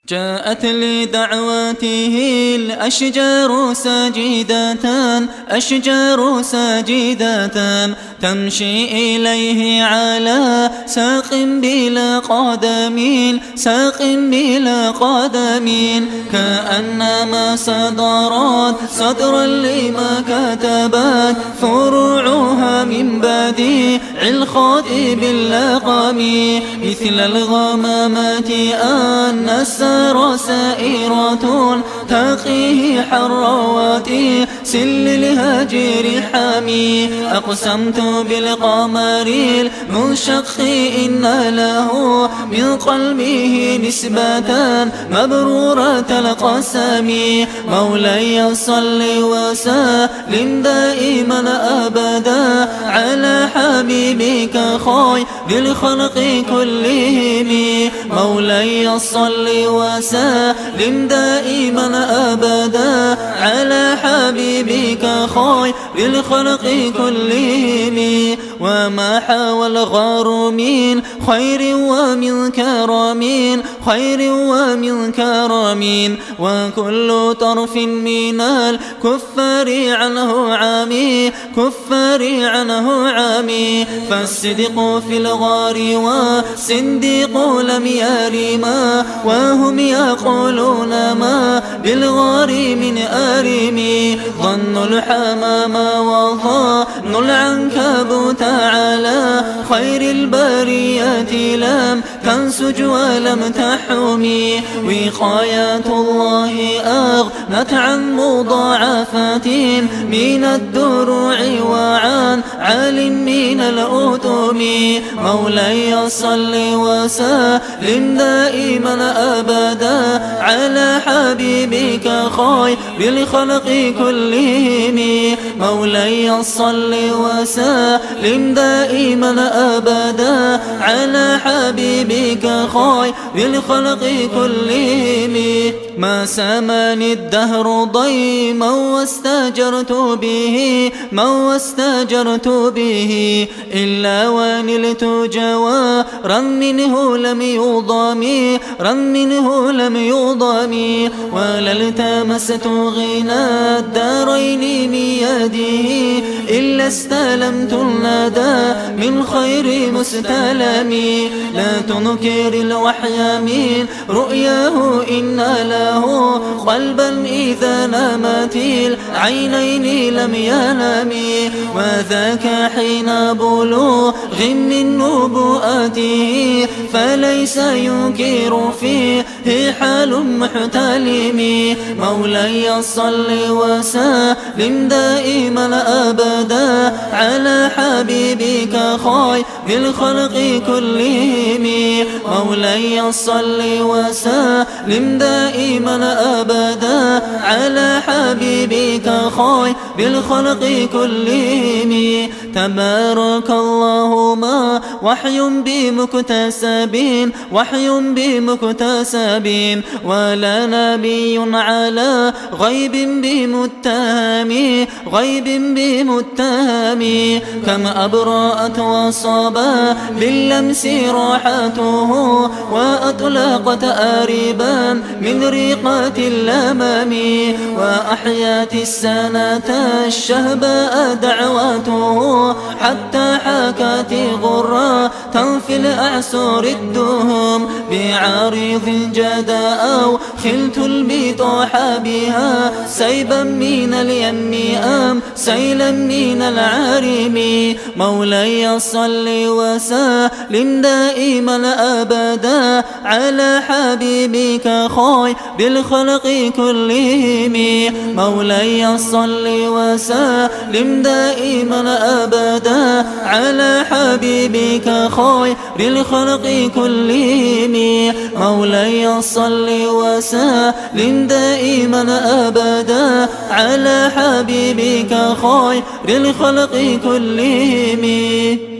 جاءت لدعوته الأشجار ساجدة أشجار ساجدة تمشي إليه على ساق بلا قدم ساق بلا قدم كأنما صدرت صدرا لما كتبت فروعها من بديع الخاطب اللقم مثل الغمامات أن السار سائرة تقيه حرواتي سل الهجر حامي أقسمت بالقمر المنشق إن له من قلبه نسبة مبرورة القسم مولاي صل وسلم دائما أبدا على حبيبك خير الخلق كلهم مولاي صل وسلم دائما أبدا على حبيبك خير الخلق كلهم وما حوى الغار من خير ومن كرم خير ومن كرم وكل طرف من الكفار عنه عامي كفار عنه عامي فالصدق في الغار والصديق لم يرما وهم يقولون ما بالغار من آرمي ظن الحمام وظن العنكبوت على خير البريات لم تنسج ولم تحمي وقاية الله أغنت عن مضاعفات من الدروع وعن عال من الأتم مولاي صل وسلم دائما أبدا على حبيبك خير الخلق كلهم مولاي صل وسلم دائما أبدا على حبيبك خير الخلق كلهم ما سامني الدهر ضيما واستجرت به ما واستجرت به إلا ونلت جوارا منه لم يضامي منه لم يضامي ولا التمست غنى الدارين بيده إلا استلمت الندى من خير مستلم لا تنكر الوحي من رؤياه إن له قلبا إذا نامت العينين لم ينام وذاك حين بلوغ من نبوءته فليس ينكر فيه حال محتلم مولاي صل وسلم دائما أبدا على حبيبك خير الخلق كلهم مولاي صل وسلم دائما أبدا على حبيبك خير الخلق كلهم تبارك الله ما وحي بمكتسب وحي بمكتسب ولا نبي على غيب بمتهم غيب بمتهم كم أبرأت وصبا باللمس راحته وأطلقت آربا من ريقات اللمم وأحيات السنة الشهباء دعواته حتى حكت غرة في الأعسر الدهم بعريض جدا أو خلت البطاح بها سيبا من اليم أم سيلا من العارم مولاي صل وسلم دائما أبدا على حبيبك خير الخلق كلهم مولاي صل وسلم دائما أبدا على حبيبك خير الخلق كلهم مولاي صل وسلم دائما أبدا على حبيبك خير الخلق كلهم